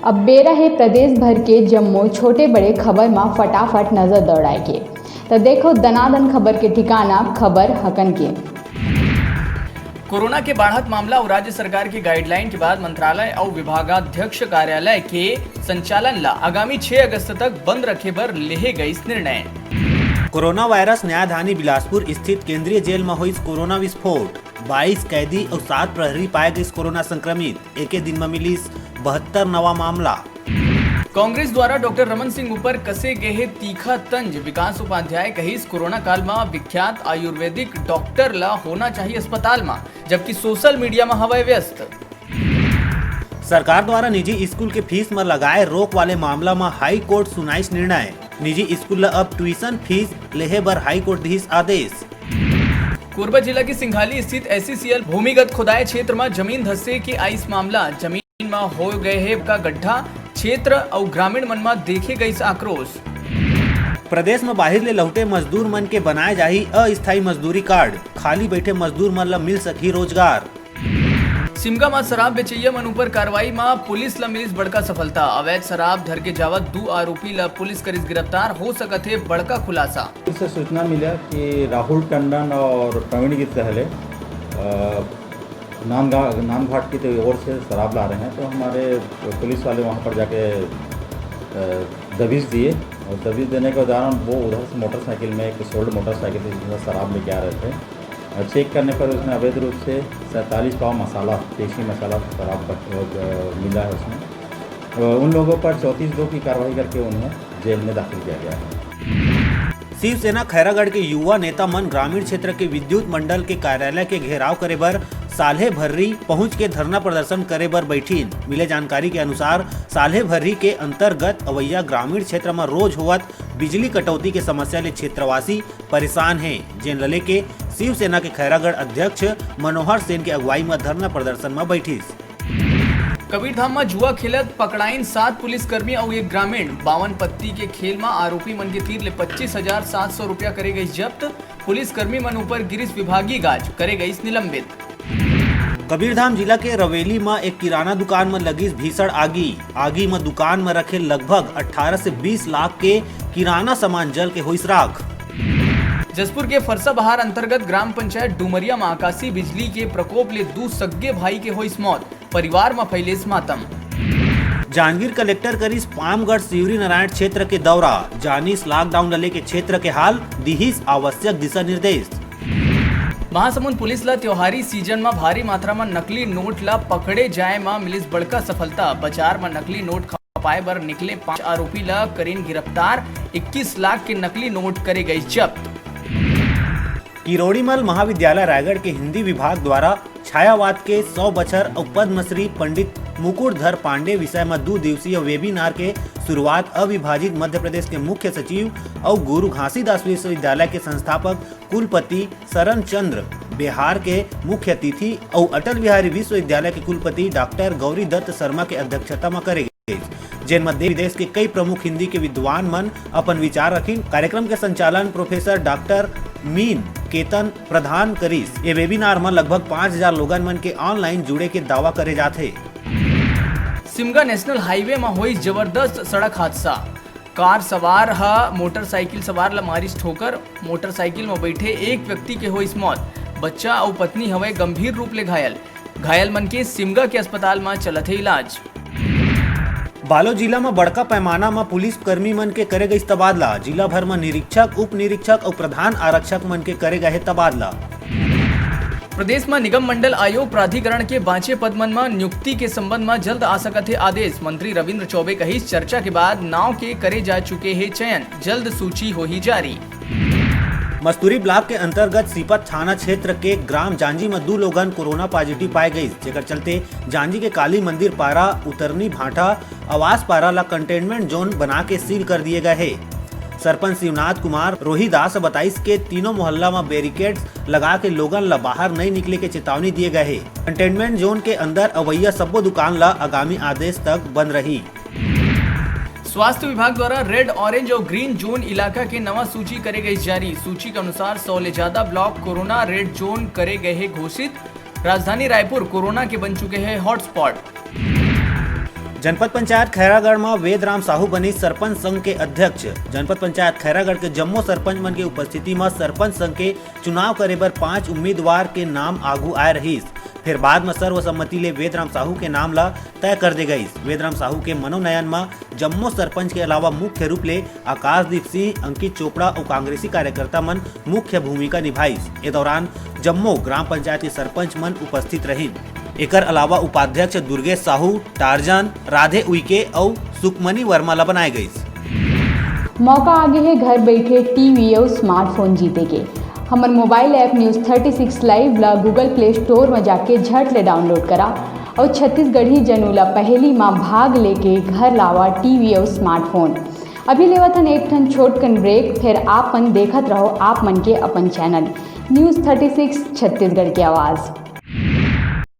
अब बेरा है प्रदेश भर के जम्मो छोटे बड़े खबर में फटाफट नजर दौड़ाए के। तो देखो दनादन खबर के ठिकाना खबर हकन के। कोरोना के बढ़त मामला और राज्य सरकार की गाइडलाइन के बाद मंत्रालय और विभागाध्यक्ष कार्यालय के संचालन ला आगामी 6 अगस्त तक बंद रखे बर लेहे गई निर्णय। कोरोना वायरस न्यायधानी बिलासपुर स्थित केंद्रीय जेल में हुई कोरोना विस्फोट। 22 कैदी और 7 प्रहरी पाए गए कोरोना संक्रमित। एक दिन में मिली 72 नवा मामला। कांग्रेस द्वारा डॉक्टर रमन सिंह ऊपर कसे गए तीखा तंज। विकास उपाध्याय कहिस कोरोना काल में विख्यात आयुर्वेदिक डॉक्टर ला होना चाहिए अस्पताल में, जबकि सोशल मीडिया में हवा व्यस्त। सरकार द्वारा निजी स्कूल के फीस में लगाए रोक वाले मामला में हाई कोर्ट सुनाई निर्णय। निजी स्कूल अब ट्यूशन फीस लेहे बर हाई कोर्ट दिस आदेश। कोरबा जिला की सिंघाली स्थित SCCL भूमिगत खुदाई क्षेत्र में जमीन धसे के आइस मामला। जमीन में हो गए है का गड्ढा। क्षेत्र और ग्रामीण मन में देखे गई आक्रोश। प्रदेश में बाहर ले लौटे मजदूर मन के बनाए जाही अस्थायी मजदूरी कार्ड। खाली बैठे मजदूर मन ला मिल सकी रोजगार। सिमगा में शराब बेचैया मन ऊपर कार्रवाई में पुलिस ला मिलिस बड़का सफलता। अवैध शराब धर के जावत 2 आरोपी ला पुलिस करिस गिरफ्तार। हो सकत है बड़का खुलासा। इससे सूचना मिला कि राहुल टंडन और प्रवीण की सहले नामघाट की ओर से शराब ला रहे हैं, तो हमारे पुलिस वाले वहां पर जाके दबिश दिए और दबिश देने के दौरान वो उधर से मोटरसाइकिल में एक सोल्ड मोटरसाइकिल से जिसमें शराब लेके आ रहे थे। और चेक करने पर उसमें अवैध रूप से 47 पाव मसाला, देसी मसाला शराब मिला है उसमें। उन लोगों पर 34 लोग की कार्रवाई करके उन्हें जेल में दाखिल किया गया है। शिवसेना खैरागढ़ के युवा नेता मन ग्रामीण क्षेत्र के विद्युत मंडल के कार्यालय के घेराव करे बर साल्हे भर्री पहुंच के धरना प्रदर्शन करे बर बैठीन। मिले जानकारी के अनुसार साल्हे भर्री के अंतर्गत अवैया ग्रामीण क्षेत्र में रोज होवत बिजली कटौती के समस्या ले क्षेत्रवासी परेशान हैं। जेन लले के शिवसेना के खैरागढ़ अध्यक्ष मनोहर सेन के अगुवाई में धरना प्रदर्शन में बैठीस। कबीरधाम में जुआ खेलत पकड़ाइन 7 पुलिसकर्मी और 1 ग्रामीण। 52 पत्ती के खेल में आरोपी मन के तीर ले 25,700 रुपया करे गई जब्त। पुलिसकर्मी मन ऊपर गिरिश विभागीय गाज करे गई निलंबित। कबीरधाम जिला के रवेली में एक किराना दुकान में लगी भीषण आगी में दुकान में रखे लगभग 18 से 20 लाख के किराना सामान जल के हुई राख। जसपुर के फरसा बहार अंतर्गत ग्राम पंचायत डुमरिया में आकाशी बिजली के प्रकोप ले 2 सगे भाई के हुई मौत। परिवार में फैले मातम। जांजगीर कलेक्टर करीस पामगढ़ शिवरी नारायण क्षेत्र के दौरा। जानिस लॉकडाउन लले के क्षेत्र के हाल दिहिस आवश्यक दिशा निर्देश। महासमुंद पुलिस ला त्योहारी सीजन में भारी मात्रा में नकली नोट ला पकड़े जाए में मिलिस बड़का सफलता। बाजार में नकली नोट खपाए बर निकले 5 आरोपी ला करीन गिरफ्तार। 21 लाख के नकली नोट करे गई जब्त। किरोड़ीमल महाविद्यालय रायगढ़ के हिंदी विभाग द्वारा छायावाद के 100 बछर और पद्मश्री पंडित मुकुटधर पांडे विषय में 2 दिवसीय वेबिनार के शुरुआत अविभाजित मध्य प्रदेश के मुख्य सचिव और गुरु घासीदास विश्वविद्यालय के संस्थापक कुलपति शरण चंद्र बिहार के मुख्य अतिथि और अटल बिहारी विश्वविद्यालय के कुलपति डॉक्टर गौरी दत्त शर्मा के अध्यक्षता में करे गए, जिन मध्य विदेश के कई प्रमुख हिंदी के विद्वान मन अपन विचार रखिन। कार्यक्रम के संचालन प्रोफेसर डॉक्टर मीन केतन प्रधान करीस। ये वेबिनार में लगभग 5000 लोगन मन के ऑनलाइन जुड़े के दावा करे जाते। सिमगा नेशनल हाईवे में हुई जबरदस्त सड़क हादसा। कार सवार मोटरसाइकिल सवार ला मारिस ठोकर। मोटरसाइकिल में बैठे एक व्यक्ति के हुई मौत। बच्चा और पत्नी हवे गंभीर रूप ले घायल मन के सिमगा के अस्पताल में चलत है इलाज। बालोद जिला में बड़का पैमाना में पुलिस कर्मी मन के करे गई तबादला। जिला भर में निरीक्षक, उप निरीक्षक और प्रधान आरक्षक मन के करे गए तबादला। प्रदेश में निगम मंडल आयोग प्राधिकरण के बांचे पद मन में नियुक्ति के संबंध में जल्द आ सकत है आदेश। मंत्री रविंद्र चौबे कही चर्चा के बाद नाव के करे जा चुके हैं चयन। जल्द सूची हो ही जारी। मस्तूरी ब्लॉक के अंतर्गत सीपत थाना क्षेत्र के ग्राम जांजी में 2 लोगन कोरोना पॉजिटिव पाए गए, जेकर चलते जांजी के काली मंदिर पारा, उतरनी भाटा, आवास पारा ला कंटेनमेंट जोन बना के सील कर दिए गए हैं। सरपंच शिवनाथ कुमार रोहिदास बताइस के तीनों मोहल्ला में बैरिकेड्स लगा के लोगन ला बाहर नहीं निकले के चेतावनी दिए गए है। कंटेनमेंट जोन के अंदर अवैया सब्बो दुकान ला आगामी आदेश तक बंद रही। स्वास्थ्य विभाग द्वारा रेड, ऑरेंज और ग्रीन जोन इलाका के नवा सूची करे गई जारी। सूची के अनुसार 100 ले ज्यादा ब्लॉक कोरोना रेड जोन करे गए हैं घोषित। राजधानी रायपुर कोरोना के बन चुके हैं हॉटस्पॉट। जनपद पंचायत खैरागढ़ में वेदराम साहू बनी सरपंच संघ के अध्यक्ष। जनपद पंचायत खैरागढ़ के जम्मो सरपंच मन के उपस्थिति में सरपंच संघ के चुनाव करे बर 5 उम्मीदवार के नाम आगू आए रहीस। फिर बाद में सर्वसम्मति ले वेदराम साहू के नाम ला तय कर दे गई। वेदराम साहू के मनोनयन में जम्मो सरपंच के अलावा मुख्य रूप ले आकाशदीप सिंह, अंकित चोपड़ा और कांग्रेसी कार्यकर्ता मन मुख्य भूमिका निभाईस। ए दौरान जम्मो ग्राम पंचायत के सरपंच मन उपस्थित रही। एकर अलावा उपाध्यक्ष दुर्गेश साहू, टार्जन, राधे उइके और सुखमनी वर्मा ला बनाए गई। मौका आगे है घर बैठे टीवी और स्मार्टफोन जीते के। हमार मोबाइल ऐप न्यूज़ 36 लाइव ला गूगल प्ले स्टोर में जाके झट ले डाउनलोड करा और छत्तीसगढ़ी जनू ला पहली माँ भाग लेके घर लावा टीवी और स्मार्टफोन। अभी लेवत हन एक ठन छोटकन ब्रेक, फिर आप मन देखत रहो आप मन के अपन चैनल न्यूज़ 36 छत्तीसगढ़ की आवाज़।